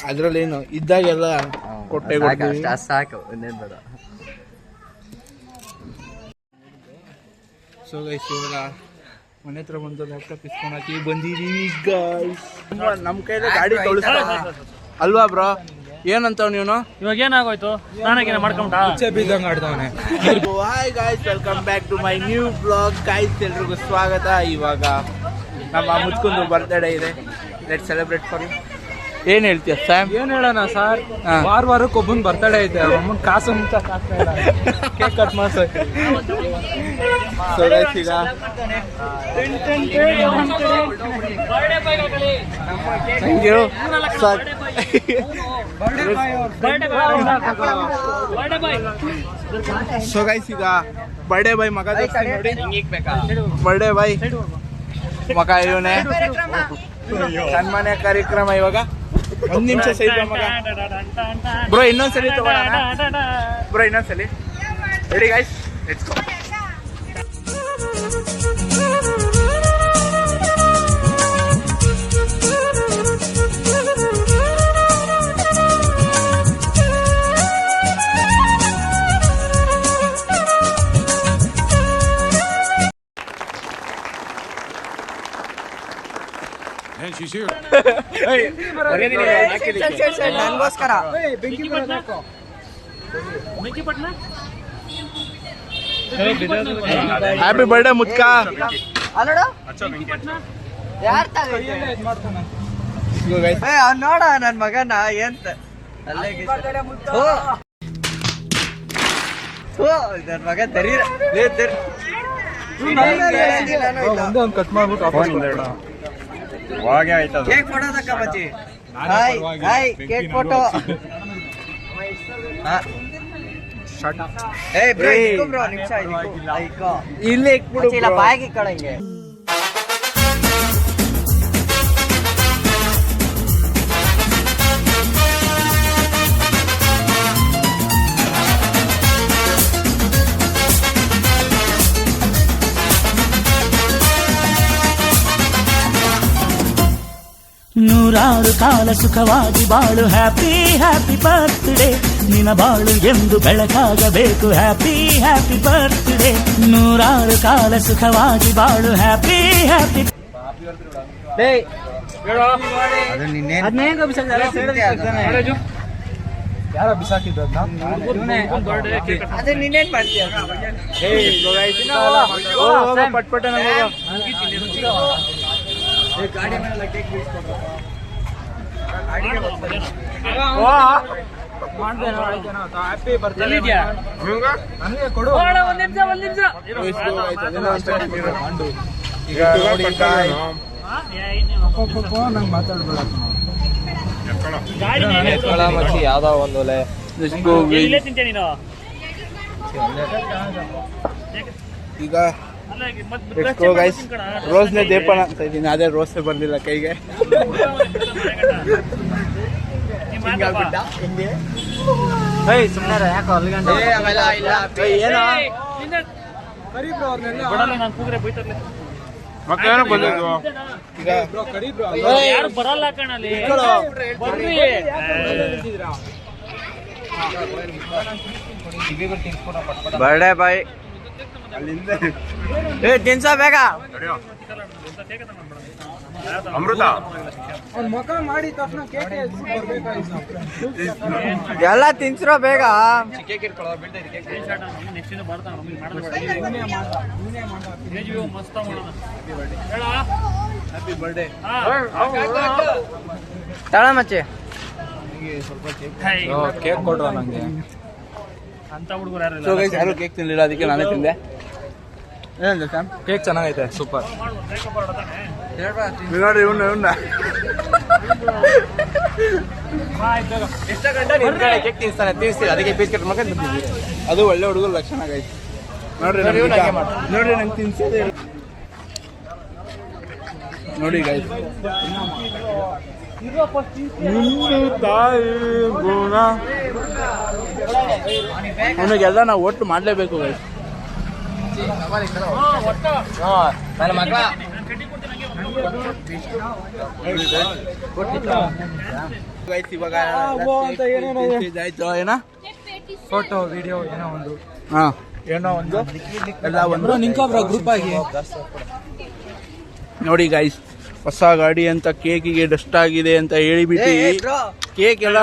ಅದ್ರಲ್ಲೇನು ಇದ್ದಾಗೆಲ್ಲ ಕೊಟ್ಟೆ ಸಾಕು ಇನ್ನೇನು ಬೇಡ. ಸೊ ಗೈಸ್ ಇವಾಗ ಮನೆ ಹತ್ರ ಬಂದು ಲ್ಯಾಪ್ಟಾಪ್ ಇಸ್ಕೊಳಕ್ಕೆ ಬಂದಿದ್ದೀವಿ ಗೈಸ್. ನಮ್ಮ ಕೈಯಲ್ಲಿ ಗಾಡಿ ತೊಳಿಸ್ತಾ ಅಲ್ವಾ ಬ್ರೋ? ಏನಂತವ್ ನೀನು ಇವಾಗ ಏನಾಗೋಯ್ತು? ಸ್ನಾನಕ್ಕೆ ಮಾಡ್ಕೊಂಡ ಬೀದಂಗ್ ಆಡ್ತಾವನೆ. Hi guys, welcome back to my new blog guys. ಎಲ್ರಿಗೂ ಸ್ವಾಗತ. ಇವಾಗ ನಮ್ಮ ಮುಚ್ಕೊಂಡು ಬರ್ತ್ಡೇ ಇದೆ. Let celebrate for you. ಏನ್ ಹೇಳ್ತೀಯ ಸ್ಯಾಮ್? ಏನ್ ಹೇಳೋಣ ಸರ್, ವಾರಕ್ಕೆ ಒಬ್ಬನ್ ಬರ್ತಡೇ ಐತೆ, ಅಮ್ಮನ್ ಕಾಸು ಮುಂಚಕ್ ಆಗ್ತಾ ಇಲ್ಲ, ಕೇಕ್ ಕಟ್ ಮಾಡ್ಸಕ್ಕೆ. ಸೊ ಗೈಸ್ ಈಗ ಥ್ಯಾಂಕ್ ಯು. ಸೊ ಗೈಸ್ ಈಗ ಬರ್ಡೇ ಬಾಯ್ ಮಗ ನೋಡಿ, ಬರ್ಡೇ ಬಾಯ್ ಮಗ ಇವನೇ. ಸನ್ಮಾನ್ಯ ಕಾರ್ಯಕ್ರಮ ಇವಾಗ 1 ನಿಮಿಷ ಸೈಡ್ ಮಗ. ಬ್ರೋ ಇನ್ನೊಂದ್ಸಲಿ ತಗೋಣ ಬ್ರೋ, ಇನ್ನೊಂದ್ಸಲಿ. Ready guys, let's go. ನನಗೋಸ್ಕರ ಹ್ಯಾಪಿ ಬರ್ಡೇ ಮುತ್ಕ. ನೋಡ ನನ್ ಮಗನ ಎಂತ ನನ್ ಮಗ ತರಿ ಕಟ್ ಮಾಡ್ಬಿಟ್ಟು ಕೇಕ್ ಫೋಟೋ ತಕ್ಕ ಬಚ್ಚಿ. Hi cake photo. ಬ್ರೋ ನಿಮಿಷ ಇಲ್ಲೇ ಇಲ್ಲ ಬಾಯಿಗೆ ಕಳಂಗೆ. ನೂರಾರು ಕಾಲ ಸುಖವಾಗಿ ಬಾಳು, ಹ್ಯಾಪಿ ಹ್ಯಾಪಿ ಬರ್ತ್ಡೇ, ನಿನ್ನ ಬಾಳು ಎಂದು ಬೆಳಕಾಗಬೇಕು, ಹ್ಯಾಪಿ ಹ್ಯಾಪಿ ಬರ್ತ್ಡೇ. ನೂರಾರು ಕಾಲ ಸುಖವಾಗಿ ಬಾಳು, ಹ್ಯಾಪಿ ಹ್ಯಾಪಿ. ಯಾರೋ ಬಿಸಾಕಿದ್ದು ಅದೇ ನೀನೇನ್ ಮಾಡ್ತೀಯ? ಪಟ್ಪಟ ಗಾಡಿ ಮೇಲೆ ಕೇಕ್ ಹ್ಯಾಪಿ ಬರ್ತ್ಡೇ ನನಗೆ ಕೊಡು. ಒಂದ್ ನಿಮಿಷ ನಂಗೆ ಮಾತಾಡ್ಬೇಡ. ಯಾವ್ದೋ ಒಂದು ಒಲೆ ಈಗ ಗೈಸ್ ರೋಸ್ನೇ ದೇಪಣ ಅಂತ ಇದ್ದೀನಿ, ಅದೇ ರೋಸೇ ಬರ್ಲಿಲ್ಲ ಕೈಗೆ. ಸುಮ್ಮನೆ ಯಾಕೋ ಅಲ್ಗಂಡ ಏನೋ ಮಕ್ಕಳೇನೋ ಬಂದಿದ್ವು. ಈಗ ಯಾರು ಬರಲ್ಲ ಕಣಲ್ಲಿ ಬರ್ಡೇ ಬಾಯ್ ತಿನ್ಸ ಬೇಗ. ಅಮೃತ ಮುಖ ಮಾಡಿ ತಕ್ಷಣ ಎಲ್ಲ ತಿನ್ಸ್ರೋ ಬೇಗ. Happy birthday. ತಳ ಮಚ್ಚೆ ಕೇಕ್ ಕೊಡ್ರ ನಂಗೆ ಅಂತ ಹುಡುಗರು ಯಾರು ಕೇಕ್ ತಿನ್ಲಿಲ್ಲ, ಅದಕ್ಕೆ ನಾನೇ ತಿಂದೆ. ಏನಂತ ಸ್ಯಾಮ್? ಕೇಕ್ ಚೆನ್ನಾಗೈತೆ, ಸೂಪರ್. ನೋಡ್ರಿ ಇವನ್ನ ಎಷ್ಟು ಗಂಟೆ ಕೇಕ್ ತಿನ್ಸ್ತಾನೆ, ತಿನ್ಸ್ತೀವಿ ಅದಕ್ಕೆ ಪೀಸ್ ಕಟ್ ಮಾಡ್ಕೊಂಡು ಬಂದಿದ್ವಿ. ಅದು ಒಳ್ಳೆ ಹುಡುಗರ ಲಕ್ಷಣ ಆಗೈತೆ. ನೋಡ್ರಿ ನೋಡ್ರಿ ನಂಗೆ ತಿನ್ಸಿದೆ ನೋಡಿ ಗೈಸ್. ಅವನಿಗೆಲ್ಲ ನಾವು ಒಟ್ಟು ಮಾಡಲೇಬೇಕು ಗೈಸ್. ನನ್ನ ಮಗ ಗೈಸ್ ಇವಾಗ ಅಂತ ಏನೇನೋ ಇದಾಯ್ತು ಏನ ಫೋಟೋ ವಿಡಿಯೋ ಏನೋ ಒಂದು ಹಾ ಏನೋ ಒಂದು ಎಲ್ಲ ಒಂದು ನಿಂಕೊಬ್ರ ಗ್ರೂಪ್ ಆಗಿ ನೋಡಿ ಗೈಸ್ ಹೊಸ ಗಾಡಿ ಅಂತ ಕೇಕಿಗೆ ಡಸ್ಟ್ ಆಗಿದೆ ಅಂತ ಹೇಳಿಬಿಟ್ಟು ಕೇಕ್ ಎಲ್ಲ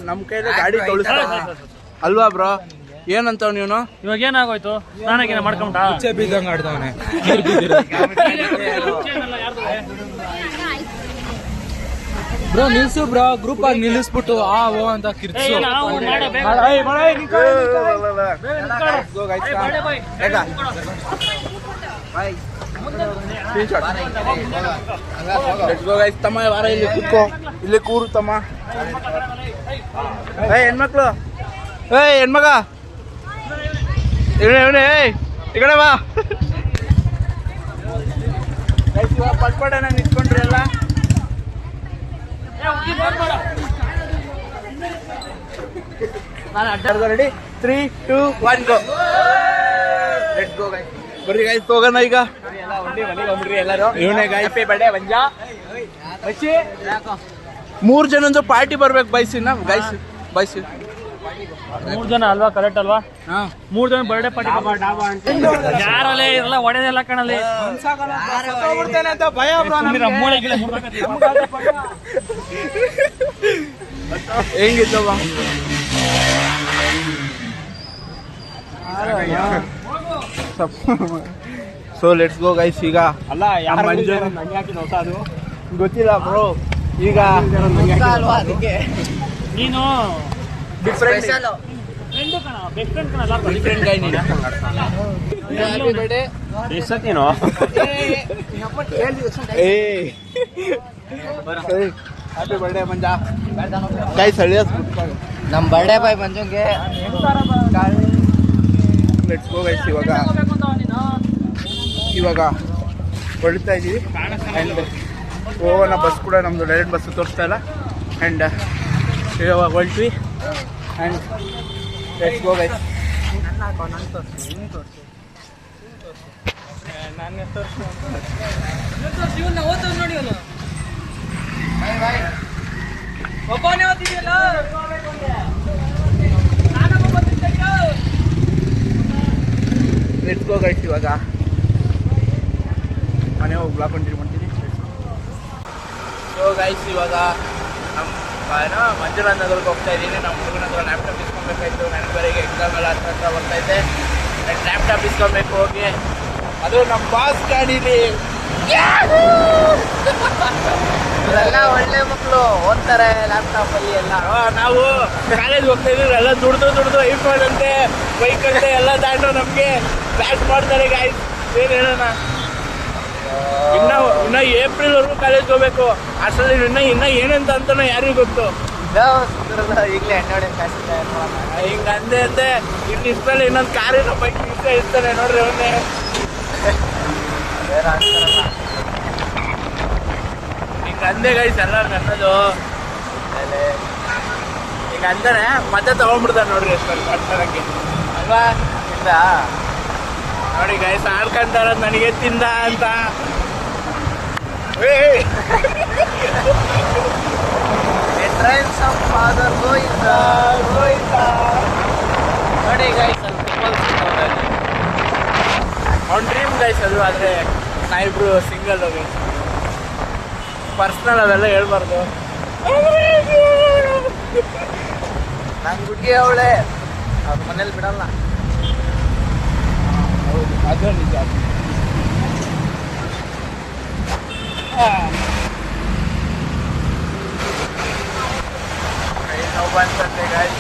ನಮ್ಮ ಕೈಯಲ್ಲಿ ಗಾಡಿ ತೊಳಿಸ್ತಾವ ಅಲ್ವಾ ಬ್ರೋ ಏನಂತ ನೀನು ಇವಾಗ ಏನಾಗೋಯ್ತು ಸ್ನಾನಕ್ಕೆ ಮಾಡ್ಕೊಂಡ ಬೀದಂಗ್ ಆಡ್ದವನೆ ಬ್ರೋ ನಿಲ್ಸು ಬ್ರೋ ಗ್ರೂಪ್ ಆಗಿ ನಿಲ್ಲಿಸ್ಬಿಟ್ಟು ಓ ಅಂತ ಕಿರ್ಚು ತಮ್ಮ ವಾರ ಇಲ್ಲಿ ಕೂತ್ಕೋ ಇಲ್ಲಿ ಕೂರು ತಮ್ಮ ಹೆಣ್ಮಕ್ಳು ಹೆಣ್ಮಗ ಇವನೇ ಈ ಕಡೆ ಬಾ ಪಟ್ಪಡನ ನಿಂತ್ಕೊಂಡ್ರಿ ಎಲ್ಲ ready 3, 2, 1 go let's go guys ಬರ್ರಿ ಗೈಸ್ ಹೋಗೋಣ ಈಗ ಇವನೇ ಗೈಸ್ ಮೂರು ಜನಂದು ಪಾರ್ಟಿ ಬರ್ಬೇಕು ಬೈಸಿನ ಗೈಸ್ ಬೈಸಿ 3 ಜನ ಅಲ್ವಾ ಕರೆಕ್ಟ್ ಅಲ್ವಾ 3 ಜನ ಬರ್ಡೇ ಪಾರ್ಟಿ ಯಾರಲ್ಲೇ ಇರಲ್ಲ ಒಡೆದೆಲ್ಲ ಕಣಲ್ಲಿ ಅಂತ ಭಯ ಹೆಂಗಿತ್ತವ ಸೊ ಲೆಟ್ಸ್ ಗೋ ಗೈಸ್ ಈಗ ಅಲ್ಲ ಅದು ಗೊತ್ತಿಲ್ಲ ಬ್ರೋ ಈಗ ನೀನು ಡಿಫ್ರೆಂಟ್ ಫ್ರೆಂಡ್ ಕಣ ಬೆಸ್ಟ್ ಫ್ರೆಂಡ್ ಕಣಲ್ಲ ಡಿಫ್ರೆಂಟ್ ಗೈ ನೀನು ಎಷ್ಟೇನೋ ಹ್ಯಾಪಿ ಬರ್ಡೇ ಮಂಜ ಗೈಸ್ ಹಳಿಯಸ್ ನಮ್ ಬರ್ಡೇ ಬಾಯ್ ಮಂಜುಂಗೆ ಲೆಟ್ಸ್ ಗೋ ಗೈಸ್ ಇವಾಗ ಹೊರಡ್ತಾ ಇದ್ದೀವಿ ಆ್ಯಂಡ್ ಹೋಗೋಣ ಬಸ್ ಕೂಡ ನಮ್ಮದು ಡೈರೆಕ್ಟ್ ಬಸ್ ತೋರಿಸ್ತಾ ಇಲ್ಲ ಆ್ಯಂಡ್ ಇವಾಗ ಹೊರಟ್ವಿ and let's go guys let's go guys ಇವಾಗ ಮನೆ ಹೋಗಿ ಬ್ಲಾಗ್ ಕಂಟಿನ್ಯೂ ಮಾಡ್ತೀನಿ ಸೊ ಗೈಸ್ ಇವಾಗ ನಮ್ಮ ಏನೋ ಮಂಜುನಾಥ್ ನಗರಕ್ಕೆ ಹೋಗ್ತಾ ಇದ್ದೀನಿ ನಮ್ಮ ಹುಡುಗನ ಹತ್ರ ಲ್ಯಾಪ್ಟಾಪ್ ಇಸ್ಕೊಬೇಕಾಯ್ತು ನನಗೆ ಬೇರೆ ಎಕ್ಸಾಮ್ ಎಲ್ಲ ಹತ್ರ ಬರ್ತಾಯಿದ್ದೆ ಲ್ಯಾಪ್ಟಾಪ್ ಇಸ್ಕೊಬೇಕು ಹೋಗಿ ಅದು ನಮ್ಮ ಬಾಸ್ ಗಾಡೀಲಿ ಎಲ್ಲ ಒಳ್ಳೆ ಮಕ್ಕಳು ಓದ್ತಾರೆ ಲ್ಯಾಪ್ಟಾಪ್ ಅಲ್ಲಿ ಎಲ್ಲ ನಾವು ಕಾಲೇಜ್ ಹೋಗ್ತಾ ಇದ್ದೀವಿ ಎಲ್ಲ ದುಡ್ದು ಐಫೋನ್ ಅಂತೆ ಬೈಕ್ ಅಂತೆ ಎಲ್ಲ ದಾಂಡು ನಮಗೆ ಬ್ಯಾಕ್ ಮಾಡ್ತಾರೆ ಗಾಯ್ಸ್ ಏನು ಹೇಳೋಣ ಇನ್ನ ಏಪ್ರಿಲ್ವರೆಗೂ ಕಾಲೇಜ್ ಹೋಗ್ಬೇಕು ಅಷ್ಟರಲ್ಲಿ ಇನ್ನ ಏನಂತ ಅಂತಾನೋ ಯಾರಿಗೂ ಗೊತ್ತು ಈಗಲೇ ಎಣ್ಣೆ ಕಾಸಿಲ್ಲ ಹಿಂಗ ಅಂದೆ ಇನ್ನು ಇಷ್ಟಲ್ಲಿ ಇನ್ನೊಂದು ಕಾರಿನ ಬೈಕ್ ಇರ್ತಾನೆ ನೋಡ್ರಿ ಅವನ್ನೇ ಹಿಂಗ ಅಂದೆ ಗೈಸ್ ಎಲ್ಲ ಅನ್ನೋದು ಹಿಂಗ ಅಂತಾನೆ ಮತ್ತೆ ತಗೊಂಡ್ಬಿಡ್ತಾನೆ ನೋಡ್ರಿ ಎಷ್ಟು ಕಟ್ಟಾರಕ್ಕೆ ಅಲ್ವಾ ಇಲ್ಲ ನೋಡಿ ಗೈಸ್ ಆಡ್ಕೊಂತಾರ ನನಗೆ ತಿಂದ ಅಂತ ಫಾದರ್ ಗೋಯಿಂದ ನೋಡಿ ಗೈಸ್ ಅವ್ನ ಡ್ರೀಮ್ ಗೈಸ್ ಅದು ಆದರೆ ನಾವಿಬ್ರು ಸಿಂಗಲ್ ಗೈಸ್ ಪರ್ಸ್ನಲ್ ಅವೆಲ್ಲ ಹೇಳ್ಬಾರ್ದು ನನ್ನ ಹುಡುಗಿ ಅವಳೆ ಅವ್ರ ಮನೇಲಿ ಬಿಡಲ್ಲ ಹೌದು ಅದು ನಿಜ ನಾವು ಬಂತಂತೆ ಗಾಯ್ಸ್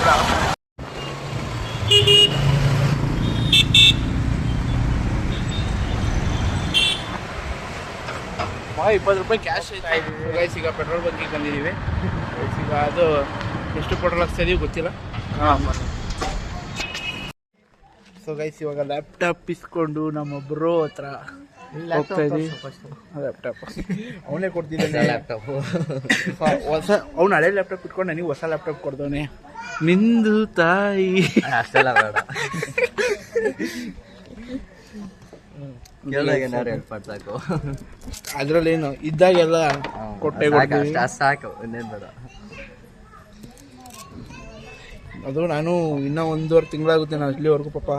20 ರೂಪಾಯಿ ಕ್ಯಾಶ್ ಐತೆ ಗೈಸ್ ಈಗ ಪೆಟ್ರೋಲ್ ಬಂಕಿಗೆ ಬಂದಿದ್ದೀವಿ ಈಗ ಅದು ಎಷ್ಟು ಪೆಟ್ರೋಲ್ ಹಾಕ್ಸ್ತಾ ಗೊತ್ತಿಲ್ಲ ಸೊ ಗೈಸ್ ಇವಾಗ ಲ್ಯಾಪ್ಟಾಪ್ ಇಸ್ಕೊಂಡು ನಮ್ಮ ಬ್ರೋ ಹತ್ರ ಹೋಗ್ತಾ ಇದ್ದೀವಿ ಲ್ಯಾಪ್ಟಾಪ್ ಅವನೇ ಕೊಡ್ತಿದ್ದಾನೆ ಲ್ಯಾಪ್ಟಾಪ್ ಹೊಸ ಅವ್ನು ಹಳೆ ಲ್ಯಾಪ್ಟಾಪ್ ಇಟ್ಕೊಂಡು ನನಗೆ ಹೊಸ ಲ್ಯಾಪ್ಟಾಪ್ ಕೊಡ್ದವನೆ ನಿಂದು ತಾಯಿ ಅಷ್ಟೆಲ್ಲ ಬೇಡ ಸಾಕು ಅದ್ರಲ್ಲೇನು ಇದ್ದಾಗೆಲ್ಲ ಕೊಟ್ಟೆ ಕೊಡ್ತೀವಿ ಸಾಕು ಇನ್ನೇನು ಬೇಡ ಅದು ನಾನು ಇನ್ನೂ 1.5 ತಿಂಗಳಾಗುತ್ತೆ ನಾನು ಅಲ್ಲಿವರೆಗೂ ಪಾಪ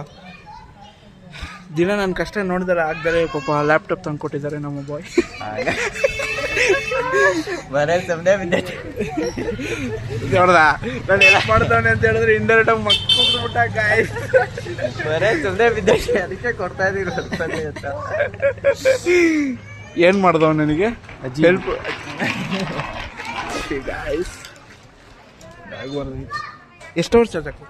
ದಿನ ನನ್ನ ಕಷ್ಟ ನೋಡಿದಾರೆ ಆಗ್ದಾರೆ ಪಾಪ ಲ್ಯಾಪ್ಟಾಪ್ ತಂದು ಕೊಟ್ಟಿದ್ದಾರೆ ನಮ್ಮ ಬಾಯ್. ಮನೇಲಿ ಸುಮ್ಮನೆ ಬಿದ್ದೈತೆ. ನೋಡ್ದಾ ನಾನು ಹೆಲ್ಪ್ ಮಾಡ್ತಾನೆ ಅಂತ ಹೇಳಿದ್ರೆ ಇಂಡೈರೆಕ್ಟ್ ಆಗಿ ಮಕ್ಕಳ್ಬಿಟ್ಟ ಗಾಯ. ಮನೇಲಿ ಸುಮ್ಮನೆ ಬಿದ್ದೈತೆ ಅದಕ್ಕೆ ಕೊಡ್ತಾ ಇದೀವಿ ಅಂತ. ಏನು ಮಾಡ್ದವ ನನಗೆ ಹೆಲ್ಪ್ ಗಾಯ್ಸ್. ಎಷ್ಟು ವರ್ಷ ಹಾಕಿ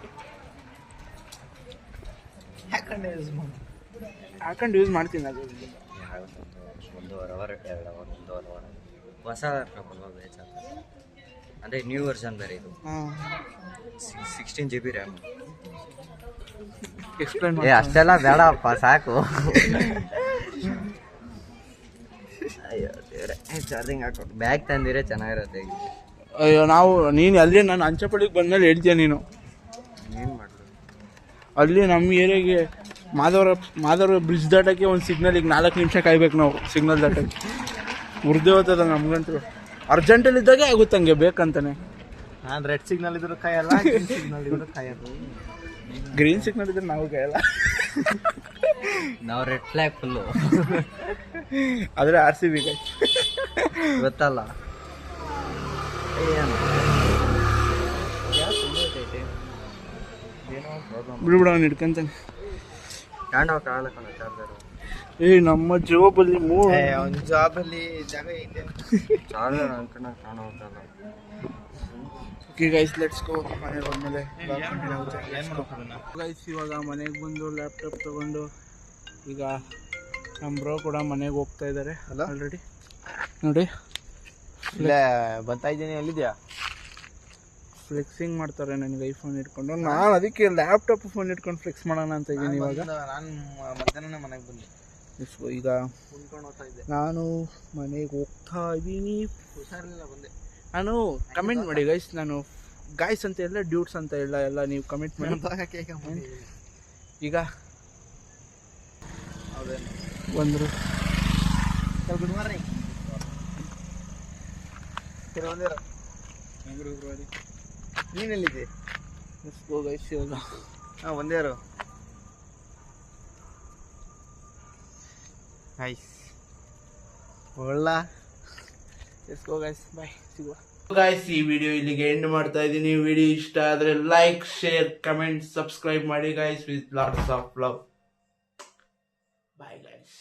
ಹಾಕೊಂಡು ಯೂಸ್ ಮಾಡ್ತೀನಿ. ಅದು 1.5 ಅವರ್ 2 ಅವರ್ 1.5 ಅವರ್ ಹೊಸ ಅಂದರೆ ನ್ಯೂ ವರ್ಷನ್ ಬೇರೆ ಇದು. 16 GB ರ್ಯಾಮ್. ಎಕ್ಸ್ಪ್ಲೈನ್ ಅಷ್ಟೆಲ್ಲ ಬೇಡಪ್ಪ ಸಾಕು. ಅಯ್ಯೋ ದೇವ್ರೆ, ಚಾರ್ಜಿಂಗ್ ಹಾಕೊಂಡು ಬ್ಯಾಗ್ ತಂದಿರೆ ಚೆನ್ನಾಗಿರುತ್ತೆ. ಅಯ್ಯೋ ನೀನು ಅಲ್ಲಿ ನಾನು ಅಂಚಪಳ್ಳಿಗೆ ಬಂದ್ಮೇಲೆ ಹೇಳ್ತೀಯ ನೀನು. ಏನು ಮಾಡೋದು ಅಲ್ಲಿ ನಮ್ಮ ಏರಿಯಾಗೆ ಮಾಧವರ ಬ್ರಿಡ್ಜ್ ದಾಟಕ್ಕೆ ಒಂದು ಸಿಗ್ನಲಿಗೆ 4 ನಿಮಿಷ ಕಾಯ್ಬೇಕು ನಾವು. ಸಿಗ್ನಲ್ ದಾಟಕ್ಕೆ ಮುರ್ದೇ ಹೋಗ್ತದ ನಮ್ಗಂತೂ. ಅರ್ಜೆಂಟಲ್ಲಿ ಇದ್ದಾಗೆ ಆಗುತ್ತಂಗೆ ಬೇಕಂತಾನೆ. ನಾನು ರೆಡ್ ಸಿಗ್ನಲ್ ಇದ್ರು ಕಾಯಲ್ಲ, ಗ್ರೀನ್ ಸಿಗ್ನಲ್ ಇದ್ರು ಕಾಯೋದು. ಗ್ರೀನ್ ಸಿಗ್ನಲ್ ಇದ್ರೆ ನಾವು ಕಾಯಲ್ಲ, ನಾವು ರೆಡ್ ಫ್ಲಾಗ್ ಫುಲ್ಲು. ಆದರೆ RCB ಗೊತ್ತಲ್ಲ. ಬಿಡ್ಬಿಡ ಅವ್ನು ಹಿಡ್ಕೊಂತಾನೆ. ಕಾಣೋಕ್ಕಾಗಲ್ಲ ಕಣ ಚಾರ್ಜರು. ನಮ್ಮ ಜಾಬಲ್ಲಿ ಒಂದು ಜಾಬಲ್ಲಿ ಜಾಗ ಇದೆ ಚಾರ್ಜರ್ ಅನ್ಕೊಂಡ ಕಾಣೋಕ್ಕಲ್ಲ. Okay guys, let's go. ಮನೆಗೆ ಹೋದ್ಮೇಲೆ ಗೈಸ್ ಇವಾಗ ಮನೆಗೆ ಬಂದು ಲ್ಯಾಪ್ಟಾಪ್ ತಗೊಂಡು ಈಗ ನಮ್ಮ ಬ್ರೋ ಕೂಡ ಮನೆಗೆ ಹೋಗ್ತಾ ಇದ್ದಾರೆ ಆಲ್ರೆಡಿ. ನೋಡಿ ಇಲ್ಲ ಬರ್ತಾ ಇದ್ದೀನಿ. ಎಲ್ಲಿದ್ಯಾ? ಫ್ಲೆಕ್ಸಿಂಗ್ ಮಾಡ್ತಾರೆ ನನಗೆ ಐಫೋನ್ ಇಟ್ಕೊಂಡು. ನಾನು ಅದಕ್ಕೆ ಲ್ಯಾಪ್ಟಾಪ್ ಫೋನ್ ಇಟ್ಕೊಂಡು ಫ್ಲೆಕ್ಸ್ ಮಾಡೋಣ ಅಂತ ಇದ್ದೀನಿ. ಇವಾಗ ನಾನು ಮಧ್ಯಾಹ್ನ ಮನೆಗೆ ಬಂದೆ. ಈಗ ನಾನು ಮನೆಗೆ ಹೋಗ್ತಾ ಇದ್ದೀನಿ. ಹುಷಾರಿಲ್ಲ ಬಂದೆ. ನಾನು ಕಮೆಂಟ್ ಮಾಡಿ ಗೈಸ್, ನಾನು ಗಾಯ್ಸ್ ಅಂತ ಇಲ್ಲ ಡ್ಯೂಟ್ಸ್ ಅಂತ ಇಲ್ಲ, ಎಲ್ಲ ನೀವು ಕಮೆಂಟ್ ಮಾಡಿ. ಈಗ ಬಂದರು. Good morning. ನೀನೆಲ್ಲಿದ್ದೆ? ಗೈಸ್ ಇವಾಗ ಹಾಂ ಒಂದೇರು. ನೈಸ್ ಒಳ್ಳ. ಲೆಟ್ಸ್ ಗೋ ಗೈಸ್, ಬಾಯ್, ಸಿಗುವ. ಗೈಸ್ ಈ ವಿಡಿಯೋ ಇಲ್ಲಿಗೆ ಎಂಡ್ ಮಾಡ್ತಾ ಇದ್ದೀನಿ. ವಿಡಿಯೋ ಇಷ್ಟ ಆದರೆ ಲೈಕ್, ಶೇರ್, ಕಮೆಂಟ್, ಸಬ್ಸ್ಕ್ರೈಬ್ ಮಾಡಿ guys. With lots of love. Bye guys.